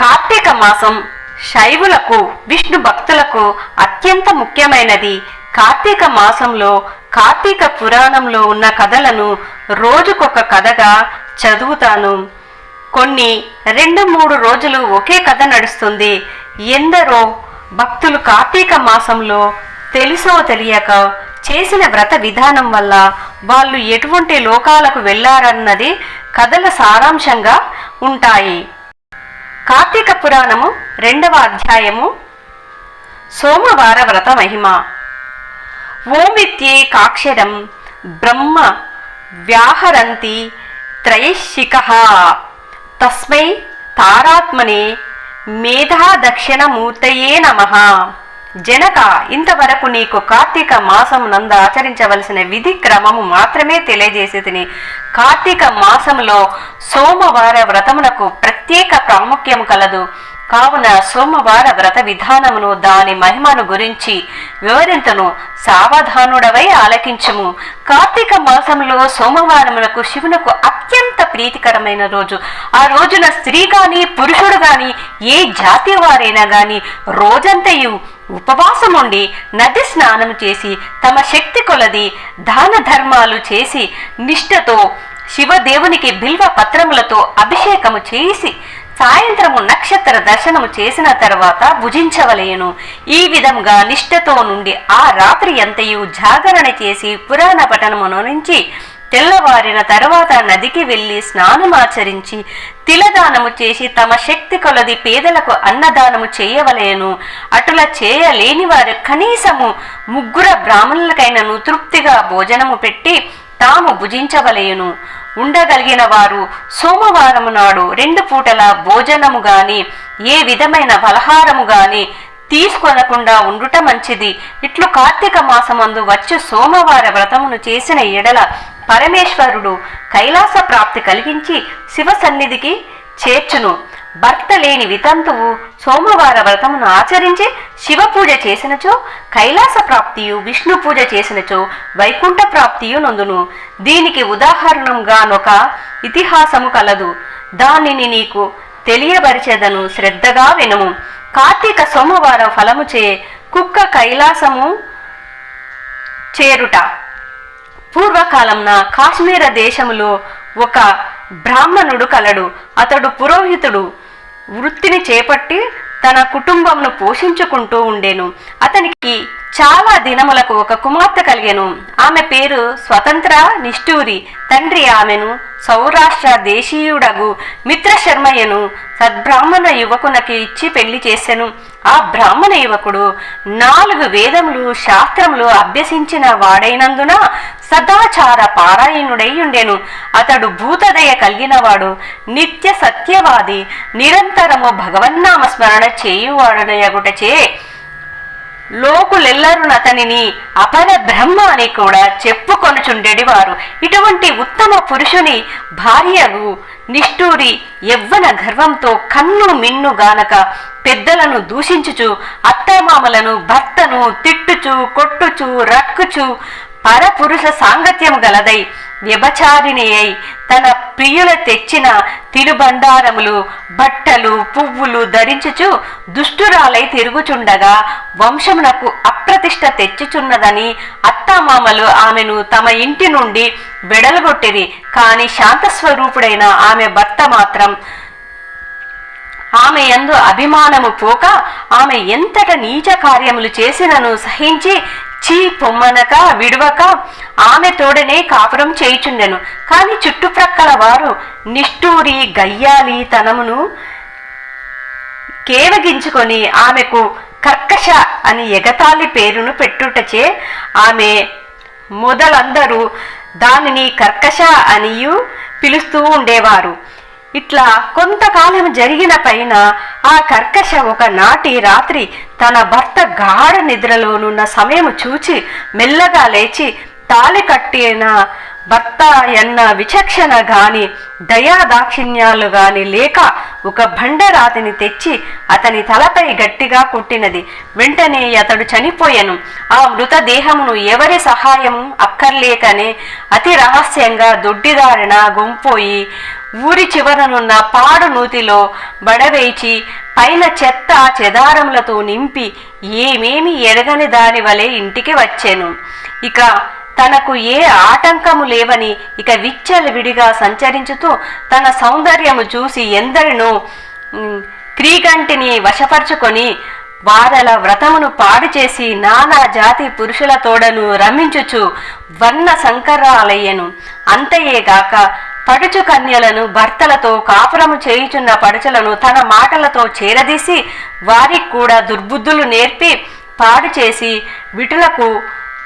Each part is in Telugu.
కార్తీక మాసం శైవులకు విష్ణు భక్తులకు అత్యంత ముఖ్యమైనది. కార్తీక మాసంలో కార్తీక పురాణంలో ఉన్న కథలను రోజుకొక కథగా చదువుతాను. కొన్ని 2-3 రోజులు ఒకే కథ నడుస్తుంది. ఎందరో భక్తులు కార్తీక మాసంలో తెలుసో తెలియక చేసిన వ్రత విధానం వల్ల వాళ్ళు ఎటువంటి లోకాలకు వెళ్ళారన్నది కథల సారాంశంగా ఉంటాయి. కార్తీక పురాణము 2వ అధ్యాయము సోమవార వ్రత మహిమ. ఓమిత్యేకాక్షరం బ్రహ్మ వ్యాహరంతి త్రయశిఖః తస్మై తారాత్మనే మేధా దక్షిణమూర్తయే నమః. జనక, ఇంతవరకు నీకు కార్తీక మాసం నందు ఆచరించవలసిన విధి క్రమము మాత్రమే తెలియజేసేది. కార్తీక మాసంలో సోమవార వ్రతమునకు ప్రత్యేక ప్రాముఖ్యము కలదు. కావున సోమవార వ్రత విధానమును దాని మహిమను గురించి వివరింతును, సావధానుడవై ఆలకించుము. కార్తీక మాసంలో సోమవారమునకు శివునకు అత్యంత ప్రీతికరమైన రోజు. ఆ రోజున స్త్రీ గాని పురుషుడు గాని ఏ జాతి వారైనా గాని రోజంతయు ఉపవాసముండి నది స్నానం చేసి తమ శక్తి కొలది దాన ధర్మాలు చేసి నిష్ఠతో శివదేవునికి బిల్వ పత్రములతో అభిషేకము చేసి సాయంత్రము నక్షత్ర దర్శనము చేసిన తర్వాత భుజించవలెను. ఈ విధంగా నిష్ఠతో నుండి ఆ రాత్రి అంతయు జాగరణ చేసి పురాణ పఠనమును నుంచి తెల్లవారిన తర్వాత నదికి వెళ్లి స్నానమాచరించి తిలదానము చేసి తమ శక్తి కొలది పేదలకు అన్నదానము చేయవలెను. అటులా చేయలేని వారు కనీసము 3 బ్రాహ్మణులకైనను తృప్తిగా భోజనము పెట్టి తాము భుజించవలెను. ఉండగలిగిన వారు సోమవారము నాడు 2 పూటల భోజనము గాని ఏ విధమైన ఫలహారము గాని తీసుకొనకుండా ఉండుట మంచిది. ఇట్లు కార్తీక మాసమందు వచ్చు సోమవార వ్రతమును చేసిన ఎడల పరమేశ్వరుడు కైలాస ప్రాప్తి కలిగించి శివ సన్నిధికి చేర్చును. భర్త లేని వితంతువు సోమవార వ్రతమును ఆచరించి శివ పూజ చేసినచో కైలాస ప్రాప్తియు, విష్ణు పూజ చేసినచో వైకుంఠ ప్రాప్తియు నొందును. దీనికి ఉదాహరణంగానొక ఇతిహాసము కలదు. దానిని నీకు తెలియబరిచెదను, శ్రద్ధగా వినుము. కార్తీక సోమవారం ఫలముచే కుక్క కైలాసము చేరుట. పూర్వకాలంన కాశ్మీర దేశములో ఒక బ్రాహ్మణుడు కలడు. అతడు పురోహితుడు వృత్తిని చేపట్టి తన కుటుంబంను పోషించుకుంటూ ఉండెను. అతనికి చాలా దినములకు ఒక కుమార్తె కలిగెను. ఆమె పేరు స్వతంత్ర నిష్ఠూరి. తండ్రి ఆమెను సౌరాష్ట్ర దేశీయుడగు మిత్రశర్మయ్యను సద్బ్రాహ్మణ యువకునకి ఇచ్చి పెళ్లి చేసెను. ఆ బ్రాహ్మణ యువకుడు 4 వేదములు శాస్త్రములు అభ్యసించిన వాడైనందున సదాచార పారాయణుడై ఉండెను. అతడు భూతదయ కలిగినవాడు, నిత్య సత్యవాది, నిరంతరము భగవన్నామ స్మరణ చేయువాడునయగుటచే లోకులెల్లరునతనిని అపర బ్రహ్మ అని కూడా చెప్పుకొనుచుండెడివారు. ఇటువంటి ఉత్తమ పురుషుని భార్యగు నిష్ఠూరి యవ్వన గర్వంతో కన్ను మిన్ను గానక పెద్దలను దూషించుచు అత్తమామలను భర్తను తిట్టుచు కొట్టుచు రక్కుచు పరపురుష సాంగత్యము గలదై వ్యభచారిణి అయి తన ప్రియుల తెచ్చిన తినుబండారములు, బట్టలు, పువ్వులు ధరించుచు దుష్టురాలై తిరుగుచుండగా వంశమునకు అప్రతిష్ట తెచ్చుచున్నదని అత్తామామలు ఆమెను తమ ఇంటి నుండి వెడలగొట్టిరి. కాని శాంతస్వరూపుడైన ఆమె భర్త మాత్రం ఆమె యందు అభిమానము పోక ఆమె ఎంతట నీచ కార్యములు చేసినను సహించి చీ పొమ్మనక విడువక ఆమె తోడనే కాపురం చేయుచుండెను. కాని చుట్టుప్రక్కల వారు నిష్ఠూరి గయ్యాలి తనమును కేవగించుకొని ఆమెకు కర్కశ అని ఎగతాళి పేరును పెట్టుటచే ఆమె మొదలందరూ దానిని కర్కశ అనియు పిలుస్తూ ఉండేవారు. ఇట్లా కొంతకాలం జరిగిన పైన ఆ కర్కశ ఒకనాటి రాత్రి తన భర్త గాఢ నిద్రలోనున్న సమయము చూచి మెల్లగా లేచి తాళి కట్టిన భర్త ఎన్న విచక్షణ గాని దయాదాక్షిణ్యాలు గాని లేక ఒక బండరాతిని తెచ్చి అతని తలపై గట్టిగా కొట్టినది. వెంటనే అతడు చనిపోయెను. ఆ మృతదేహమును ఎవరి సహాయం అక్కర్లేకనే అతి రహస్యంగా దొడ్డిదారిన గుంపోయి ఊరి చివరనున్న పాడు నూతిలో బడవేచి పైన చెత్త చెదారములతో నింపి ఏమేమి ఎరగని దాని వలె ఇంటికి వచ్చాను. ఇక తనకు ఏ ఆటంకము లేవని ఇక విచ్చలవిడిగా సంచరించుతూ తన సౌందర్యము చూసి ఎందరినో క్రీగంటిని వశపరుచుకొని వారల వ్రతమును పాడు చేసి నానా జాతి పురుషుల తోడను రమించుచు వర్ణ సంకరాలయ్యను. అంతయేగాక పడుచు కన్యలను భర్తలతో కాపురము చేయుచున్న పడుచులను తన మాటలతో చేరదీసి వారికి కూడా దుర్బుద్ధులు నేర్పి పాడు చేసి విటులకు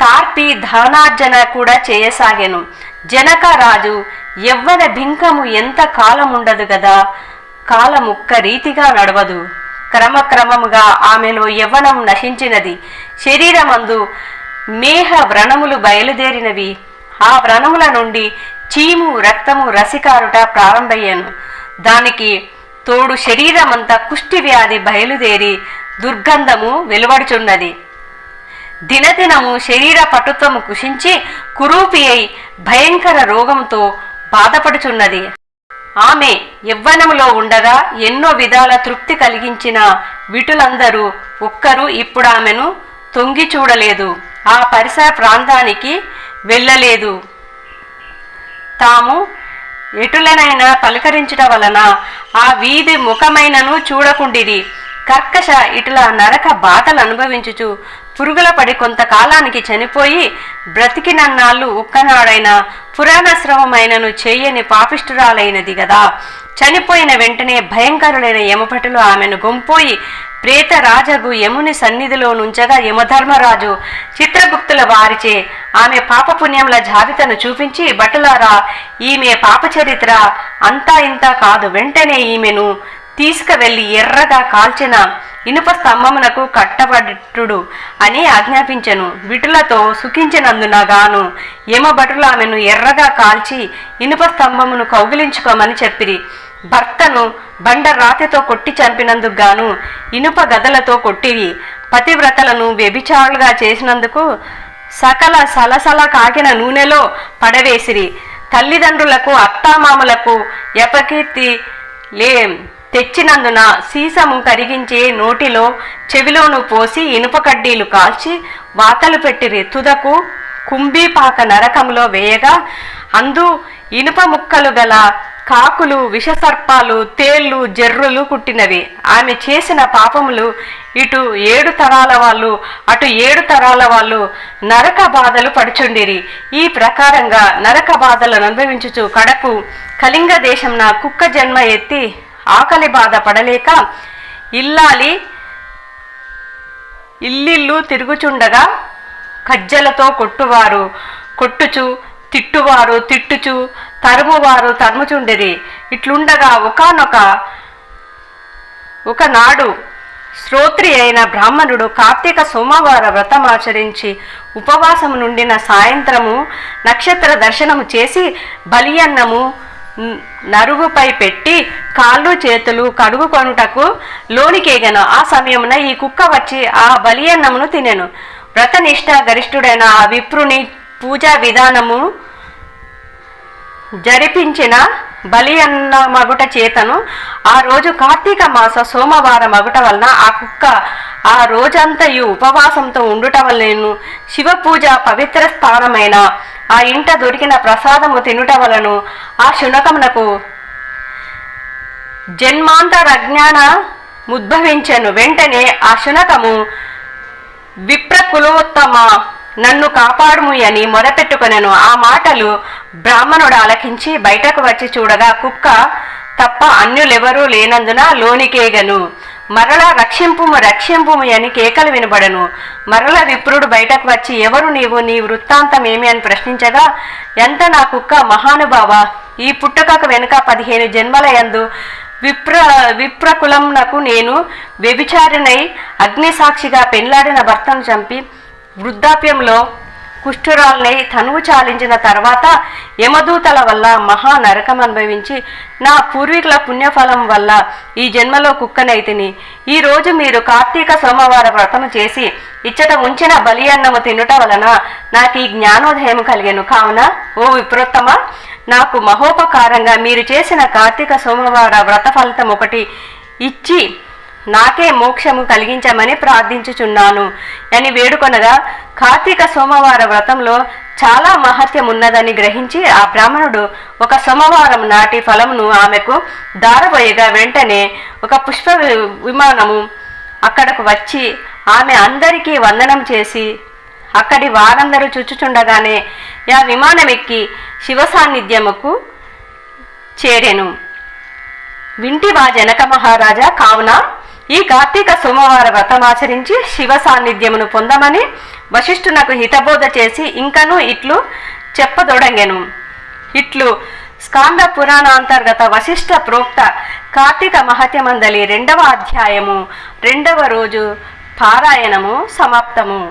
తార్పి ధనార్జన కూడా చేయసాగెను. జనక రాజు యవ్వన బింకము ఎంత కాలముండదు గదా, కాలముక్క రీతిగా నడవదు. క్రమక్రమముగా ఆమెలో యవ్వనం నశించినది. శరీరమందు మేహ వ్రణములు బయలుదేరినవి. ఆ వ్రణముల నుండి చీము రక్తము రసికారుట ప్రారంభయ్యాను. దానికి తోడు శరీరమంతా కుష్టి వ్యాధి బయలుదేరి దుర్గంధము వెలువడుచున్నది. దినదినము శరీర పటుత్వము కుషించి కురూపి అయి భయంకర రోగంతో బాధపడుచున్నది. ఆమె యవ్వనములో ఉండగా ఎన్నో విధాల తృప్తి కలిగించిన విటులందరూ ఒక్కరూ ఇప్పుడు ఆమెను తొంగి చూడలేదు, ఆ పరిసర ప్రాంతానికి వెళ్ళలేదు. తాము ఎటులనైనా పలకరించుట వలన ఆ వీధి ముఖమైనను చూడకుండిరి. కర్కశ ఇటుల నరక బాధలు అనుభవించుచు పురుగుల పడి కొంతకాలానికి చనిపోయి బ్రతికినన్నాళ్ళు ఒక్కనాడైనా పురాణశ్రవమైనను చేయని పాపిష్టురాలైనది గదా. చనిపోయిన వెంటనే భయంకరులైన యమభటులు ఆమెను గొంపోయి ప్రేతరాజగు యముని సన్నిధిలో నుంచగా యమధర్మరాజు చిత్రగుప్తుల వారిచే ఆమె పాపపుణ్యముల జాబితాను చూపించి, భటులారా, ఈమె పాపచరిత్ర అంతా ఇంతా కాదు, వెంటనే ఈమెను తీసుకువెళ్లి ఎర్రగా కాల్చిన ఇనుప స్తంభమునకు కట్టబట్టుడు అని ఆజ్ఞాపించెను. విటులతో సుఖించినందున గాను యమభటులు ఆమెను ఎర్రగా కాల్చి ఇనుప స్తంభమును కౌగిలించుకోమని చెప్పిరి. భర్తను బండరాతితో కొట్టి చంపినందుకు గాను ఇనుప గదలతో కొట్టిరి. పతివ్రతలను వ్యభిచారులుగా చేసినందుకు సకల సలసల కాకిన నూనెలో పడవేసిరి. తల్లిదండ్రులకు అత్తామామలకు ఎపకీర్తి తెచ్చినందున సీసము కరిగించే నోటిలో చెవిలోను పోసి ఇనుప కడ్డీలు కాల్చి వాతలు పెట్టిరి. తుదకు కుంభీపాక నరకంలో వేయగా అందు ఇనుప ముక్కలు గల కాకులు, విషసర్పాలు, తేళ్లు, జర్రులు కుట్టినవి. ఆమె చేసిన పాపములు ఇటు 7 తరాల వాళ్ళు అటు 7 తరాల వాళ్ళు నరక బాధలు పడుచుండిరి. ఈ ప్రకారంగా నరక బాధలను అనుభవించుచు కడకు కళింగ దేశంన కుక్క జన్మ ఎత్తి ఆకలి బాధ పడలేక ఇల్లిల్లు తిరుగుచుండగా కజ్జలతో కొట్టువారు కొట్టుచు, తిట్టువారు తిట్టుచు, తరుమువారు తరుముచుండిరి. ఇట్లుండగా ఒకనాడు శ్రోత్రి అయిన బ్రాహ్మణుడు కార్తీక సోమవార వ్రతమాచరించి ఉపవాసము నుండిన సాయంత్రము నక్షత్ర దర్శనము చేసి బలియన్నము నరుగుపై పెట్టి కాళ్ళు చేతులు కడుగుకొనుటకు లోనికేగను. ఆ సమయమున ఈ కుక్క వచ్చి ఆ బలియన్నమును తినెను. వ్రతనిష్ట గరిష్ఠుడైన ఆ విప్రుని పూజా విధానము జరిపించిన బలియన్న మగుట చేతను ఆ రోజు కార్తీక మాస సోమవార మగుట వలన ఆ కుక్క ఆ రోజంతయు ఉపవాసంతో ఉండుట వలన శివ పూజ పవిత్ర స్థానమైన ఆ ఇంట దొరికిన ప్రసాదము తినుట వలను ఆ శునకమునకు జన్మాంతర అజ్ఞాన ఉద్భవించెను. వెంటనే ఆ శునకము విప్రకులోత్తమ, నన్ను కాపాడుము అని మొరపెట్టుకొనెను. ఆ మాటలు బ్రాహ్మణుడు ఆలకించి బయటకు వచ్చి చూడగా కుక్క తప్ప అన్యులెవరూ లేనందున లోనికేగను. మరల రక్షింపుము రక్షింపుము అని కేకలు వినబడను. మరల విప్రుడు బయటకు వచ్చి, ఎవరు నీవు, నీ వృత్తాంతం ఏమి అని ప్రశ్నించగా, ఎంత నా కుక్క మహానుభావ, ఈ పుట్టుకకు వెనుక 15 జన్మల యందు విప్రకులంనకు నేను వ్యభిచారినై అగ్నిసాక్షిగా పెళ్లాడిన భర్తను చంపి వృద్ధాప్యంలో కుష్ఠురాలనై తనువు చాలించిన తర్వాత యమదూతల వల్ల మహా నరకం అనుభవించి నా పూర్వీకుల పుణ్యఫలం వల్ల ఈ జన్మలో కుక్కనైతిని. ఈ రోజు మీరు కార్తీక సోమవార వ్రతము చేసి ఇచ్చట ఉంచిన బలి అన్నము తినుట వలన నాకు ఈ జ్ఞానోదయం కలిగెను. కావున ఓ విప్రోత్తమ, నాకు మహోపకారంగా మీరు చేసిన కార్తీక సోమవార వ్రత ఫలితం ఒకటి ఇచ్చి నాకే మోక్షము కలిగించమని ప్రార్థించుచున్నాను అని వేడుకొనగా, కార్తీక సోమవార వ్రతంలో చాలా మహత్యం ఉన్నదని గ్రహించి ఆ బ్రాహ్మణుడు ఒక సోమవారం నాటి ఫలమును ఆమెకు దారబోయగా, వెంటనే ఒక పుష్ప విమానము అక్కడకు వచ్చి ఆమె అందరికీ వందనం చేసి అక్కడి వారందరూ చుచ్చుచుండగానే ఆ విమానం ఎక్కి శివ సాన్నిధ్యముకు చేరెను. వింటివా జనక మహారాజా, కావున ఈ కార్తీక సోమవార వ్రతమాచరించి శివ సాన్నిధ్యమును పొందమని వశిష్ఠునకు హితబోధ చేసి ఇంకను ఇట్లు చెప్పదొడంగెను. ఇట్లు స్కాంద పురాణాంతర్గత వశిష్ఠ ప్రోక్త కార్తీక మహత్యమందలి 2వ అధ్యాయము 2వ రోజు పారాయణము సమాప్తము.